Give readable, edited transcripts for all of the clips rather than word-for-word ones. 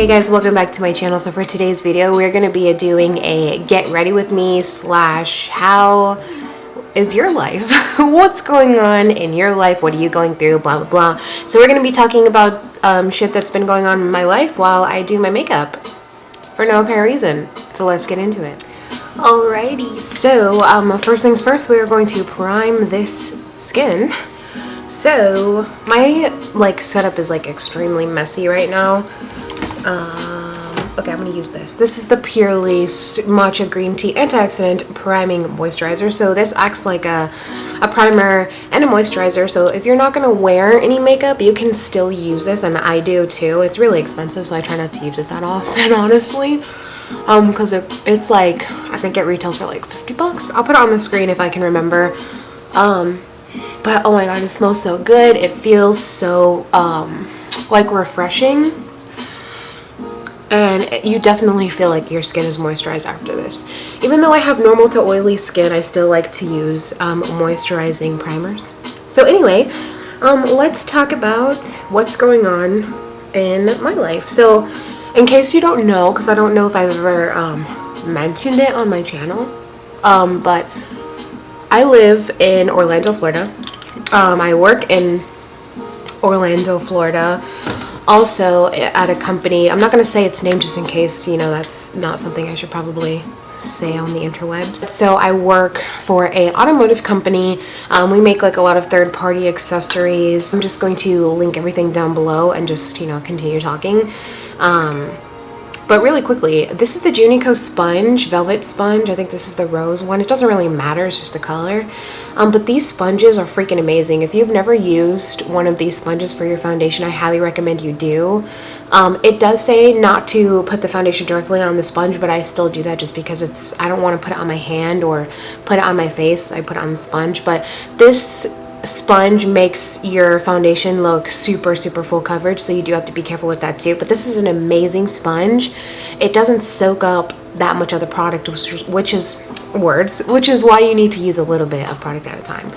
Hey guys, welcome back to my channel. So for today's video, we're going to be doing a get ready with me / how is your life? What's going on in your life? What are you going through? Blah, blah, blah. So we're going to be talking about shit that's been going on in my life while I do my makeup for no apparent reason. So let's get into it. Alrighty, so first things first, we're going to prime this skin. So my setup is extremely messy right now. Okay, I'm gonna use this. This is the Purely Matcha Green Tea Antioxidant Priming Moisturizer. So this acts like a primer and a moisturizer. So if you're not gonna wear any makeup, you can still use this, and I do too. It's really expensive, so I try not to use it that often, honestly. Because it's like, I think it retails for like 50 bucks. I'll put it on the screen if I can remember. But oh my god, it smells so good. It feels so refreshing, and you definitely feel like your skin is moisturized after this. Even though I have normal to oily skin, I still like to use moisturizing primers. So anyway, let's talk about what's going on in my life. So in case you don't know, because I don't know if I've ever mentioned it on my channel, but I live in Orlando, Florida. I work in Orlando, Florida, also at a company. I'm not going to say its name just in case, that's not something I should probably say on the interwebs. So I work for a automotive company. We make a lot of third-party accessories. I'm just going to link everything down below and just, continue talking. But really quickly, this is the Junico sponge, velvet sponge. I think this is the rose one. It doesn't really matter, it's just the color. But these sponges are freaking amazing. If you've never used one of these sponges for your foundation, I highly recommend you do. It does say not to put the foundation directly on the sponge, but I still do that just because I don't want to put it on my hand or put it on my face. I put it on the sponge. But this sponge makes your foundation look super full coverage, so you do have to be careful with that too. But this is an amazing sponge. It doesn't soak up that much other product, which is why you need to use a little bit of product at a time.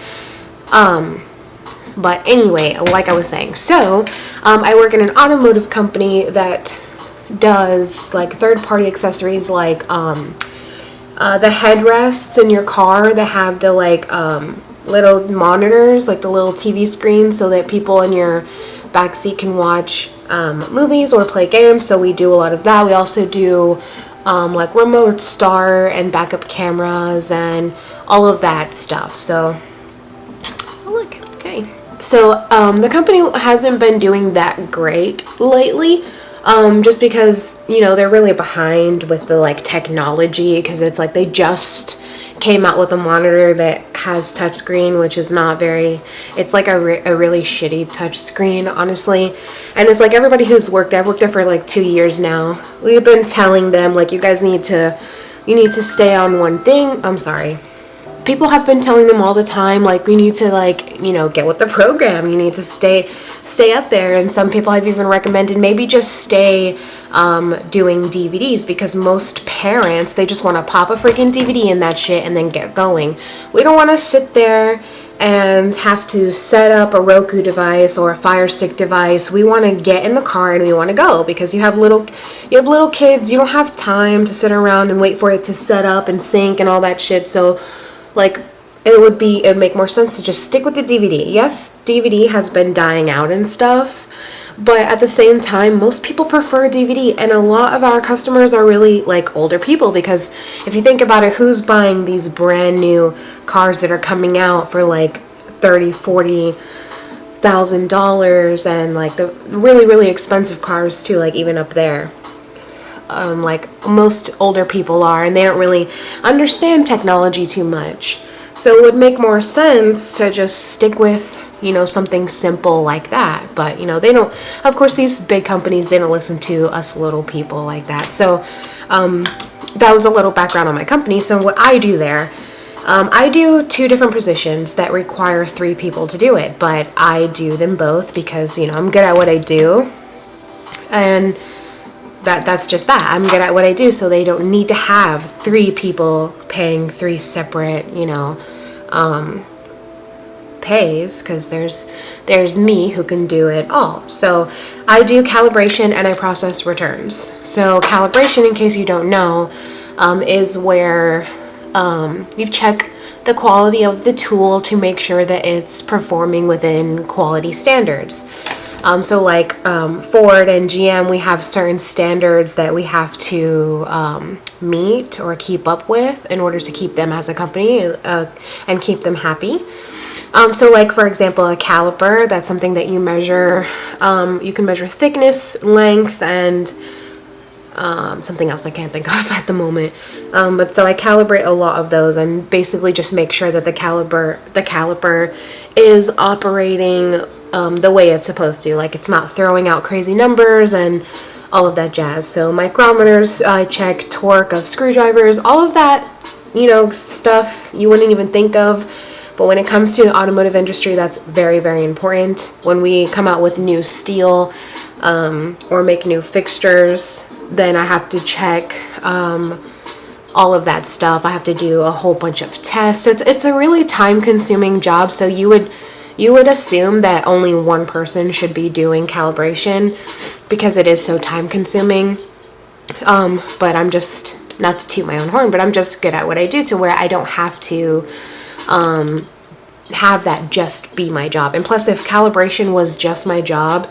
But anyway, like I was saying, so I work in an automotive company that does third-party accessories, like the headrests in your car that have the little monitors, the little TV screens, so that people in your backseat can watch movies or play games. So we do a lot of that. We also do remote start and backup cameras and all of that stuff. So look, okay. So the company hasn't been doing that great lately. Just because, they're really behind with the technology, because it's they just came out with a monitor that has touchscreen, which is not very, it's a really shitty touchscreen, honestly. And it's everybody who's worked there, I've worked there for 2 years now, we've been telling them you guys need to stay on one thing. I'm sorry. People have been telling them all the time, we need to get with the program, you need to stay up there. And some people have even recommended maybe just stay doing DVDs, because most parents, they just want to pop a freaking DVD in that shit and then get going. We don't want to sit there and have to set up a Roku device or a Fire Stick device. We want to get in the car and we want to go, because you have little kids. You don't have time to sit around and wait for it to set up and sync and all that shit. So it would make more sense to just stick with the DVD. Yes, DVD has been dying out and stuff, but at the same time, most people prefer DVD, and a lot of our customers are really older people, because if you think about it, who's buying these brand new cars that are coming out for $30,000-$40,000, and the really expensive cars too, even up there. Most older people are, and they don't really understand technology too much. So it would make more sense to just stick with, something simple like that. But, they don't, of course, these big companies, they don't listen to us little people like that. So that was a little background on my company. So what I do there, I do 2 different positions that require 3 people to do it, but I do them both because, I'm good at what I do. And that's just that. I'm good at what I do, so they don't need to have 3 people paying 3 separate, pays, because there's me who can do it all. So I do calibration and I process returns. So calibration, in case you don't know, is where you check the quality of the tool to make sure that it's performing within quality standards. So like Ford and GM, we have certain standards that we have to meet or keep up with in order to keep them as a company and keep them happy. So like, for example, a caliper, that's something that you measure. You can measure thickness, length, and something else I can't think of at the moment. But so I calibrate a lot of those and basically just make sure that the caliper is operating the way it's supposed to. Like, it's not throwing out crazy numbers and all of that jazz. So micrometers, I check torque of screwdrivers, all of that, stuff you wouldn't even think of. But when it comes to the automotive industry, that's very, very important. When we come out with new steel or make new fixtures, then I have to check all of that stuff. I have to do a whole bunch of tests. It's a really time-consuming job. So you would assume that only one person should be doing calibration because it is so time-consuming. But I'm just, not to toot my own horn, but I'm just good at what I do, to where I don't have to have that just be my job. And plus, if calibration was just my job,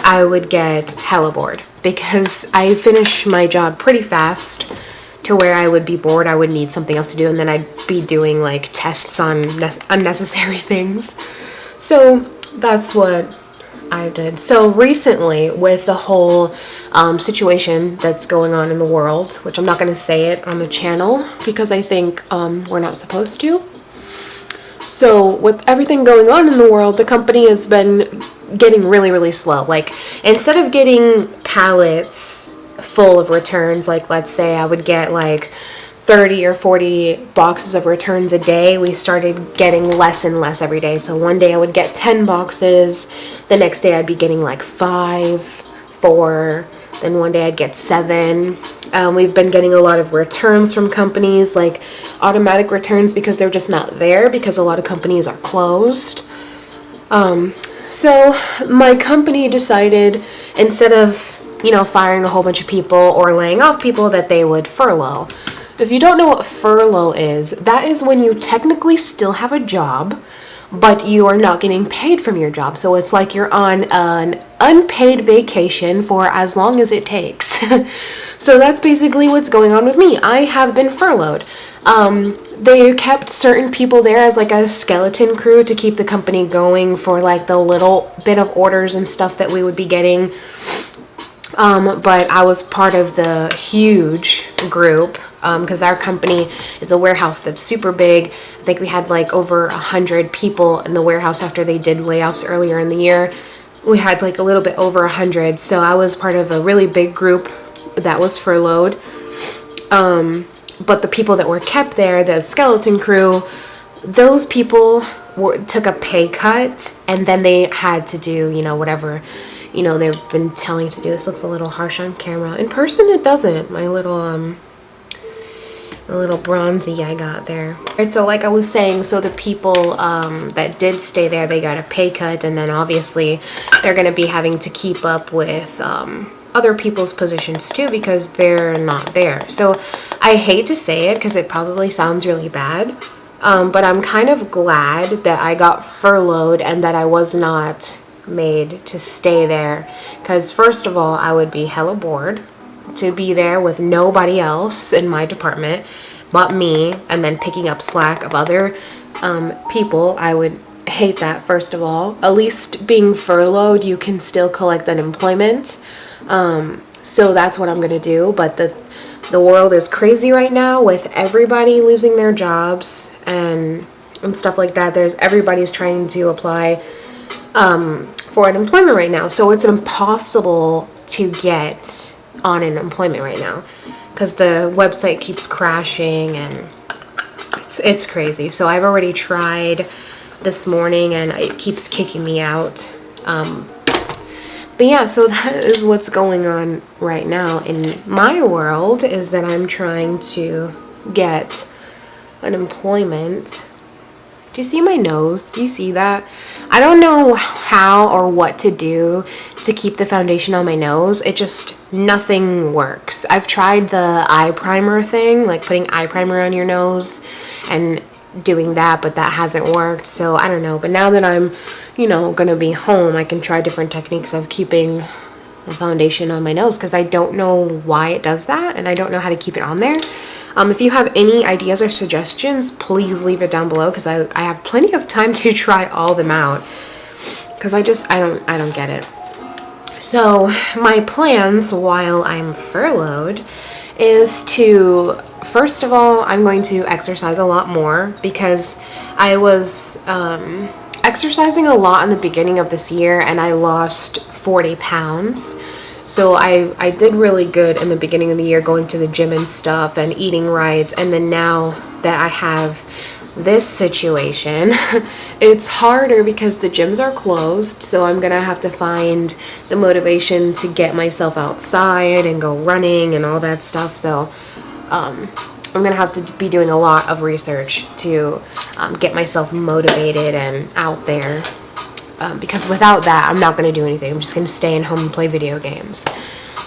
I would get hella bored, because I finish my job pretty fast to where I would be bored. I would need something else to do, and then I'd be doing like tests on unnecessary things. So that's what I did. So recently, with the whole situation that's going on in the world, which I'm not going to say it on the channel because I think we're not supposed to. So with everything going on in the world, the company has been getting really, really slow. Like, instead of getting pallets full of returns, like let's say I would get like 30 or 40 boxes of returns a day, we started getting less and less every day. So one day I would get 10 boxes, the next day I'd be getting like 5, 4, then one day I'd get 7. We've been getting a lot of returns from companies, like automatic returns, because they're just not there because a lot of companies are closed. So my company decided, instead of, firing a whole bunch of people or laying off people, that they would furlough. If you don't know what furlough is, that is when you technically still have a job, but you are not getting paid from your job. So it's like you're on an unpaid vacation for as long as it takes. So that's basically what's going on with me. I have been furloughed. They kept certain people there as like a skeleton crew to keep the company going for like the little bit of orders and stuff that we would be getting. But I was part of the huge group, because our company is a warehouse that's super big. I think we had like over 100 people in the warehouse after they did layoffs earlier in the year. We had like a little bit over 100. So I was part of a really big group that was furloughed. But the people that were kept there, the skeleton crew, those people took a pay cut, and then they had to do, whatever, they've been telling to do. This looks a little harsh on camera. In person, it doesn't. My little bronzy I got there. And so like I was saying, so the people that did stay there, they got a pay cut, and then obviously they're going to be having to keep up with other people's positions too, because they're not there. So I hate to say it because it probably sounds really bad, but I'm kind of glad that I got furloughed and that I was not made to stay there, because first of all, I would be hella bored to be there with nobody else in my department but me, and then picking up slack of other people. I would hate that. First of all, at least being furloughed, you can still collect unemployment. So that's what I'm gonna do. But the world is crazy right now with everybody losing their jobs and stuff like that. Everybody's trying to apply for unemployment right now. So it's impossible to get on unemployment right now because the website keeps crashing and it's crazy. So I've already tried this morning and it keeps kicking me out. But yeah, so that is what's going on right now in my world, is that I'm trying to get unemployment. Do you see my nose? Do you see that? I don't know how or what to do to keep the foundation on my nose. It just, nothing works. I've tried the eye primer thing, like putting eye primer on your nose and doing that, but that hasn't worked. So I don't know. But now that I'm, you know, gonna be home, I can try different techniques of keeping the foundation on my nose, because I don't know why it does that and I don't know how to keep it on there. If you have any ideas or suggestions, please leave it down below, because I have plenty of time to try all of them out, because I don't get it. So my plans while I'm furloughed is to, first of all, I'm going to exercise a lot more, because I was exercising a lot in the beginning of this year and I lost 40 pounds. So I did really good in the beginning of the year, going to the gym and stuff and eating right. And then now that I have this situation, it's harder because the gyms are closed. So I'm gonna have to find the motivation to get myself outside and go running and all that stuff. So I'm gonna have to be doing a lot of research to get myself motivated and out there. Because without that, I'm not going to do anything. I'm just going to stay in home and play video games.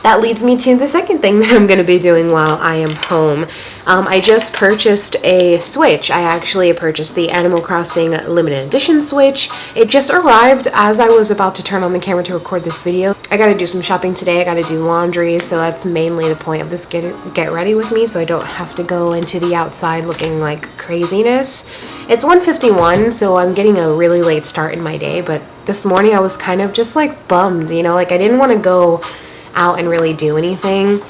That leads me to the second thing that I'm going to be doing while I am home. I just purchased a Switch. I actually purchased the Animal Crossing Limited Edition Switch. It just arrived as I was about to turn on the camera to record this video. I got to do some shopping today. I got to do laundry, so that's mainly the point of this get ready with me, so I don't have to go into the outside looking like craziness. It's 1:51, so I'm getting a really late start in my day, but this morning I was kind of just like bummed, you know, like I didn't want to go out and really do anything.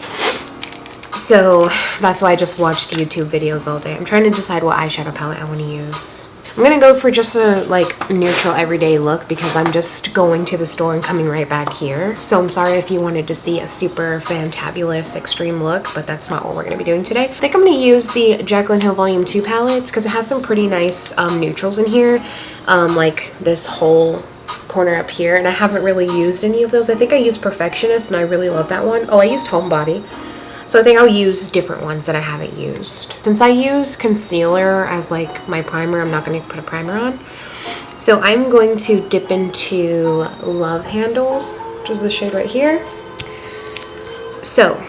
So that's why I just watched YouTube videos all day. I'm trying to decide what eyeshadow palette I want to use. I'm gonna go for just a like neutral everyday look, because I'm just going to the store and coming right back here. So I'm sorry if you wanted to see a super fantabulous extreme look, but that's not what we're gonna be doing today. I think I'm gonna use the Jaclyn Hill Volume 2 palette, because it has some pretty nice neutrals in here, like this whole corner up here, and I haven't really used any of those. I think I used Perfectionist and I really love that one. Oh, I used Homebody. So I think I'll use different ones that I haven't used. Since I use concealer as like my primer, I'm not going to put a primer on. So I'm going to dip into Love Handles, which is the shade right here. So,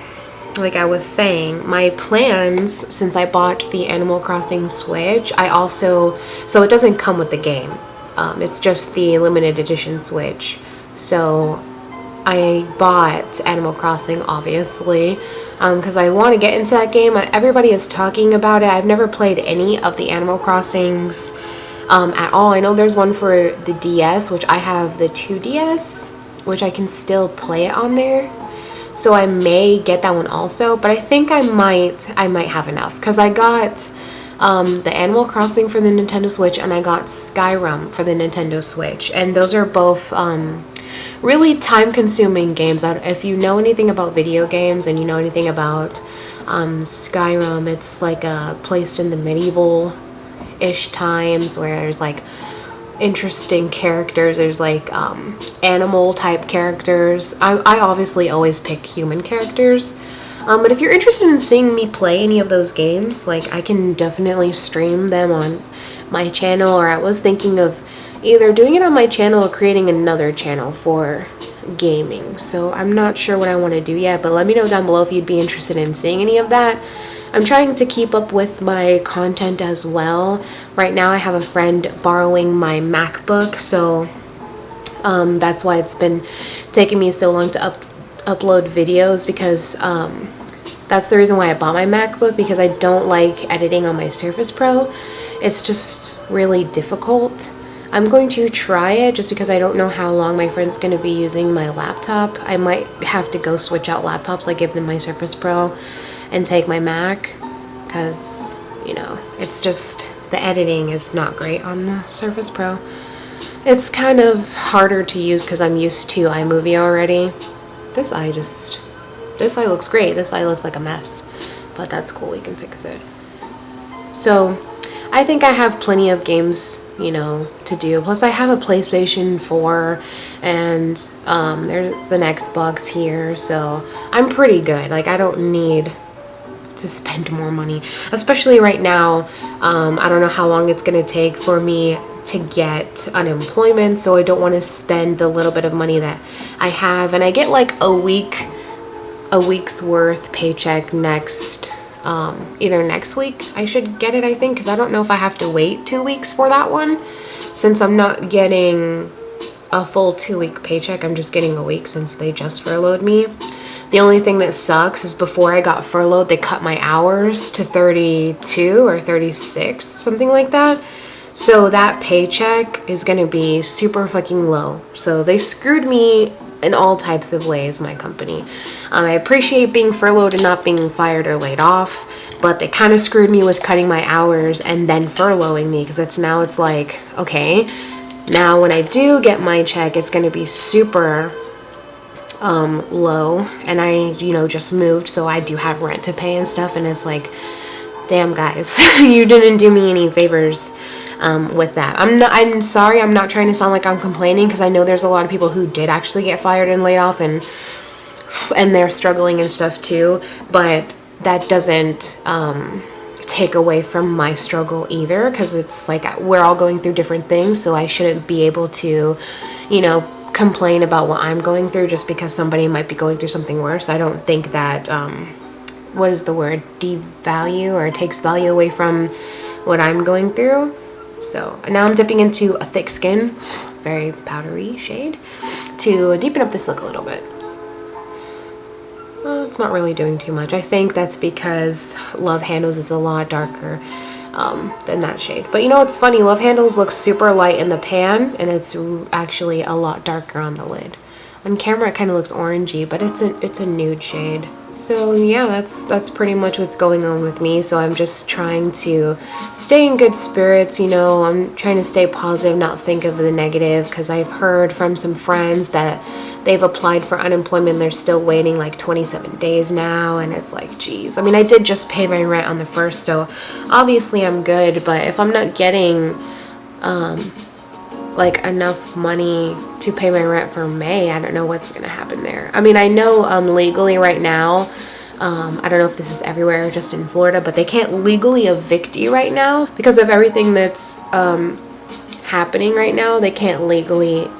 like I was saying, my plans, since I bought the Animal Crossing Switch, so it doesn't come with the game. It's just the limited edition Switch. So I bought Animal Crossing, obviously, because I want to get into that game. Everybody is talking about it. I've never played any of the Animal Crossings at all. I know there's one for the DS, which I have the 2DS, which I can still play it on there. So I may get that one also, but I think I might have enough, because I got the Animal Crossing for the Nintendo Switch and I got Skyrim for the Nintendo Switch, and those are both really time-consuming games. If you know anything about video games and you know anything about Skyrim, it's like a place in the medieval-ish times where there's like interesting characters. There's like animal-type characters. I obviously always pick human characters. But if you're interested in seeing me play any of those games, like I can definitely stream them on my channel, or I was thinking of either doing it on my channel or creating another channel for gaming. So I'm not sure what I want to do yet, but let me know down below if you'd be interested in seeing any of that. I'm trying to keep up with my content as well. Right now I have a friend borrowing my MacBook, so that's why it's been taking me so long to upload videos, because that's the reason why I bought my MacBook, because I don't like editing on my Surface Pro. It's just really difficult. I'm going to try it just because I don't know how long my friend's going to be using my laptop. I might have to go switch out laptops, like give them my Surface Pro and take my Mac, because, you know, it's just, the editing is not great on the Surface Pro. It's kind of harder to use because I'm used to iMovie already. This eye looks great. This eye looks like a mess, but that's cool, we can fix it. So I think I have plenty of games, you know, to do. Plus I have a PlayStation 4 and there's an Xbox here, so I'm pretty good. Like I don't need to spend more money, especially right now. I don't know how long it's gonna take for me to get unemployment, so I don't want to spend the little bit of money that I have. And I get like a week's worth paycheck next, either next week I should get it, I think, because I don't know if I have to wait 2 weeks for that one, since I'm not getting a full 2-week paycheck. I'm just getting a week since they just furloughed me. The only thing that sucks is before I got furloughed, they cut my hours to 32 or 36, something like that. So that paycheck is gonna be super fucking low. So they screwed me in all types of ways, my company. I appreciate being furloughed and not being fired or laid off, but they kind of screwed me with cutting my hours and then furloughing me, because it's like, okay, now when I do get my check, it's gonna be super low, and I, just moved, so I do have rent to pay and stuff, and it's like, damn guys, you didn't do me any favors with that. I'm sorry, I'm not trying to sound like I'm complaining, because I know there's a lot of people who did actually get fired and laid off, and they're struggling and stuff too, but that doesn't take away from my struggle either, because it's like we're all going through different things, so I shouldn't be able to, complain about what I'm going through just because somebody might be going through something worse. I don't think that what is the word, devalue or takes value away from what I'm going through. So now I'm dipping into a thick skin, very powdery shade, to deepen up this look a little bit. It's not really doing too much. I think that's because Love Handles is a lot darker than that shade. But it's funny, Love Handles looks super light in the pan, and it's actually a lot darker on the lid. On camera it kind of looks orangey, but it's a nude shade. So yeah, that's pretty much what's going on with me. So I'm just trying to stay in good spirits, I'm trying to stay positive, not think of the negative, because I've heard from some friends that they've applied for unemployment, they're still waiting like 27 days now, and it's like, geez. I mean, I did just pay my rent on the 1st, so obviously I'm good, but if I'm not getting like enough money to pay my rent for May, I don't know what's gonna happen there. I mean, I know legally right now, I don't know if this is everywhere or just in Florida, but they can't legally evict you right now because of everything that's happening right now. They can't legally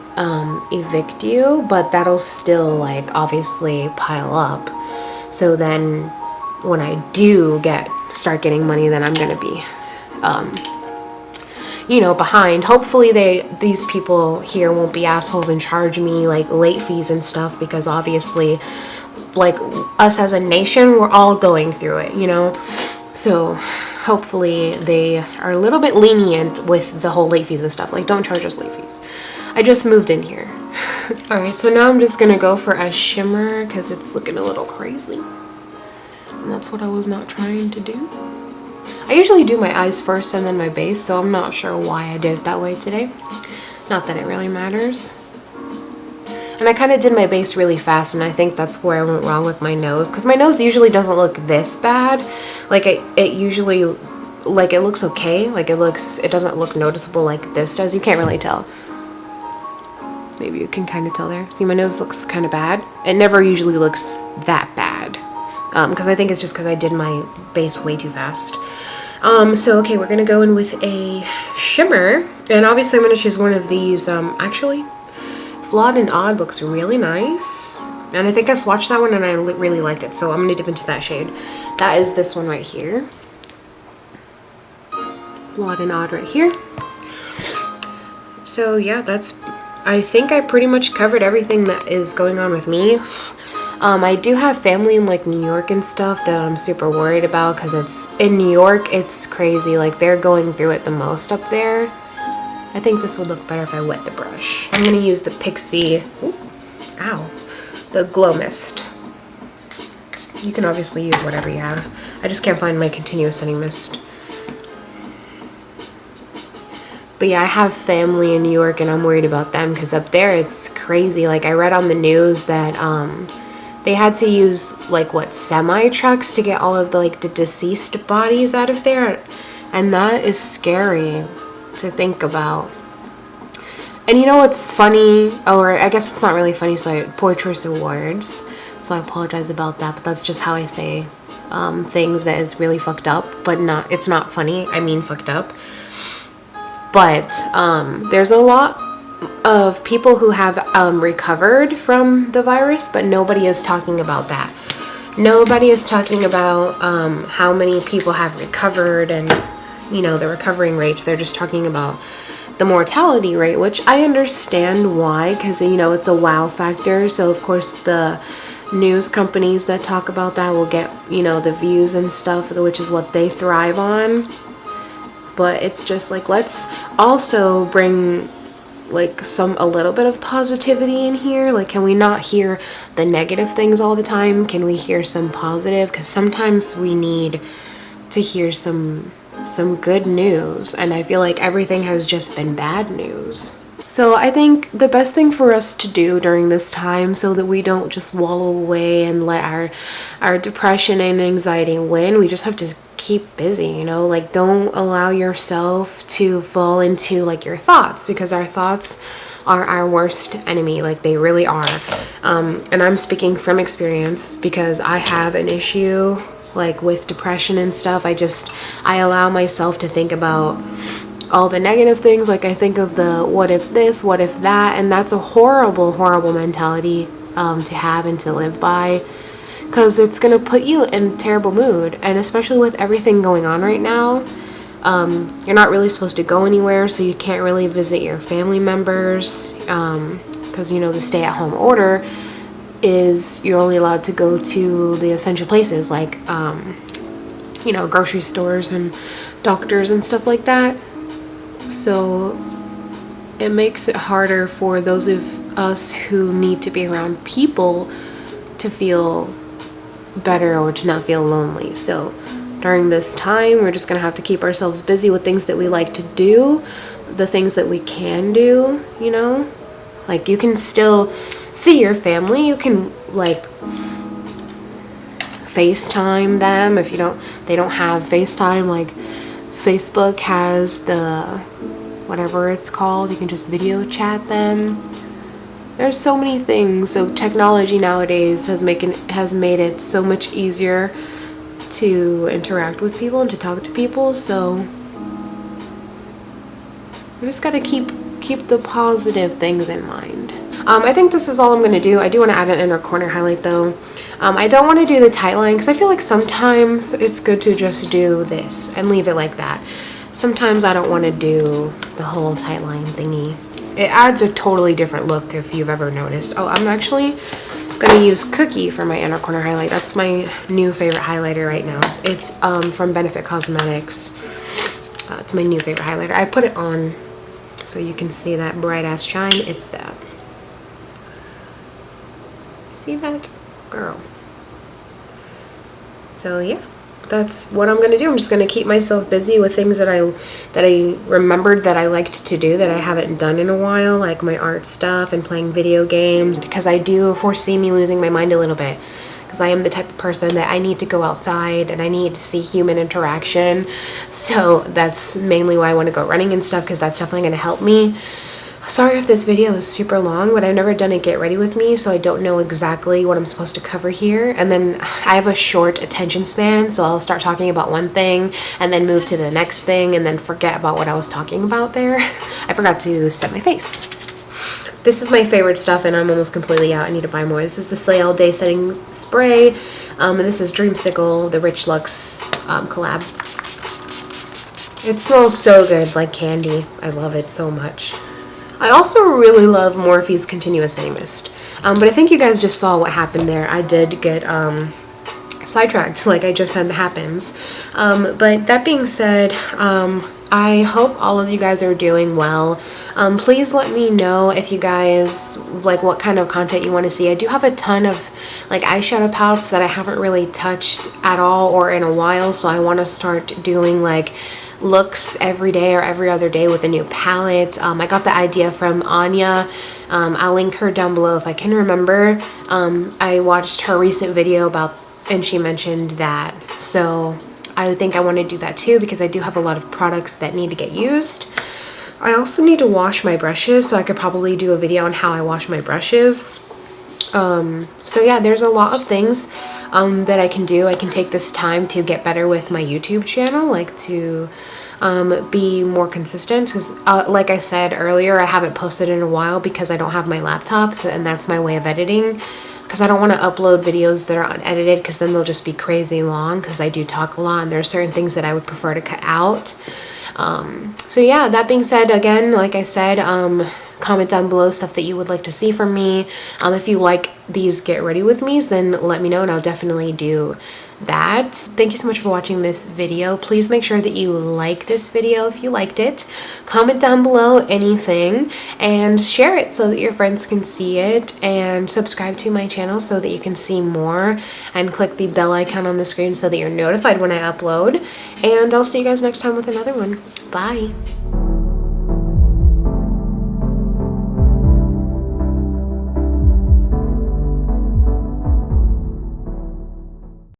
evict you, but that'll still like obviously pile up. So then when I do start getting money, then I'm gonna be behind. Hopefully these people here won't be assholes and charge me like late fees and stuff, because obviously like us as a nation, we're all going through it, so hopefully they are a little bit lenient with the whole late fees and stuff. Like, don't charge us late fees. I just moved in here. Alright, so now I'm just gonna go for a shimmer because it's looking a little crazy, and that's what I was not trying to do. I usually do my eyes first and then my base, so I'm not sure why I did it that way today. Not that it really matters. And I kind of did my base really fast, and I think that's where I went wrong with my nose, because my nose usually doesn't look this bad. Like it usually, like, it looks okay. Like it doesn't look noticeable like this does. You can't really tell. Maybe you can kind of tell there. See, my nose looks kind of bad. It never usually looks that bad, because I think it's just because I did my base way too fast. So okay, we're gonna go in with a shimmer, and obviously I'm gonna choose one of these. Actually, Flawed and Odd looks really nice, and I think I swatched that one and I really liked it, so I'm gonna dip into that shade. That is this one right here. Flawed and Odd right here. So yeah, I think I pretty much covered everything that is going on with me. I do have family in like New York and stuff that I'm super worried about, because in New York it's crazy. Like, they're going through it the most up there. I think this would look better if I wet the brush. I'm gonna use the Pixie, the Glow Mist. You can obviously use whatever you have. I just can't find my continuous setting mist. But yeah, I have family in New York, and I'm worried about them because up there it's crazy. Like, I read on the news that they had to use like semi trucks to get all of the deceased bodies out of there, and that is scary to think about. And you know what's funny, or I guess it's not really funny, so poor choice of words, so I apologize about that, but that's just how I say things that is really fucked up, but it's not funny. I mean fucked up. But there's a lot of people who have recovered from the virus, but nobody is talking about that. Nobody is talking about how many people have recovered and, you know, the recovering rates. They're just talking about the mortality rate, which I understand why, because, you know, it's a wow factor. So of course the news companies that talk about that will get, you know, the views and stuff, which is what they thrive on. But it's just like, let's also bring like a little bit of positivity in here. Like, can we not hear the negative things all the time? Can we hear some positive? Because sometimes we need to hear some good news, and I feel like everything has just been bad news. So I think the best thing for us to do during this time, so that we don't just wallow away and let our depression and anxiety win, we just have to keep busy, you know? Like, don't allow yourself to fall into like your thoughts, because our thoughts are our worst enemy. Like, they really are. And I'm speaking from experience, because I have an issue like with depression and stuff. I allow myself to think about all the negative things. Like, I think of the what if this, what if that, and that's a horrible mentality to have and to live by, because it's gonna put you in a terrible mood. And especially with everything going on right now, you're not really supposed to go anywhere, so you can't really visit your family members, because, you know, the stay-at-home order is you're only allowed to go to the essential places, like you know, grocery stores and doctors and stuff like that. So it makes it harder for those of us who need to be around people to feel better or to not feel lonely. So during this time, we're just gonna have to keep ourselves busy with things that we like to do, the things that we can do, you know? Like, you can still see your family. You can like FaceTime them if they don't have FaceTime. Like, Facebook has the whatever it's called, you can just video chat them. There's so many things. So technology nowadays has made it so much easier to interact with people and to talk to people. So we just gotta keep the positive things in mind. I think this is all I'm going to do. I do want to add an inner corner highlight though. I don't want to do the tight line, because I feel like sometimes it's good to just do this and leave it like that. Sometimes I don't want to do the whole tight line thingy. It adds a totally different look, if you've ever noticed. Oh, I'm actually going to use Cookie for my inner corner highlight. That's my new favorite highlighter right now. It's from Benefit Cosmetics. It's my new favorite highlighter. I put it on so you can see that bright ass shine. It's that. See that? Girl. So yeah, that's what I'm gonna do. I'm just gonna keep myself busy with things that I remembered that I liked to do that I haven't done in a while, like my art stuff and playing video games, because I do foresee me losing my mind a little bit, because I am the type of person that I need to go outside and I need to see human interaction. So that's mainly why I want to go running and stuff, because that's definitely going to help me. Sorry if this video is super long, but I've never done a get ready with me, so I don't know exactly what I'm supposed to cover here. And then I have a short attention span, so I'll start talking about one thing and then move to the next thing and then forget about what I was talking about there. I forgot to set my face. This is my favorite stuff, and I'm almost completely out. I need to buy more. This is the Slay All Day Setting Spray, and this is Dreamsicle, the Rich Luxe collab. It smells so good, like candy. I love it so much. I also really love Morphe's Continuous Setting Mist, but I think you guys just saw what happened there. I did get sidetracked, like I just said happens. But that being said, I hope all of you guys are doing well. Please let me know if you guys like what kind of content you want to see. I do have a ton of like eyeshadow palettes that I haven't really touched at all or in a while, so I want to start doing like looks every day or every other day with a new palette. I got the idea from Anya. I'll link her down below if I can remember. I watched her recent video and she mentioned that, so I think I want to do that too, because I do have a lot of products that need to get used. I also need to wash my brushes, so I could probably do a video on how I wash my brushes. So yeah, there's a lot of things. that I can do. I can take this time to get better with my YouTube channel, like to be more consistent, because like I said earlier, I haven't posted in a while because I don't have my laptop, so, and that's my way of editing, because I don't want to upload videos that are unedited, because then they'll just be crazy long, because I do talk a lot and there are certain things that I would prefer to cut out. So yeah, that being said, again, like I said, comment down below stuff that you would like to see from me. If you like these get ready with me's, then let me know and I'll definitely do that. Thank you so much for watching this video. Please make sure that you like this video if you liked it. Comment down below anything and share it so that your friends can see it, and subscribe to my channel so that you can see more, and click the bell icon on the screen so that you're notified when I upload. And I'll see you guys next time with another one. Bye.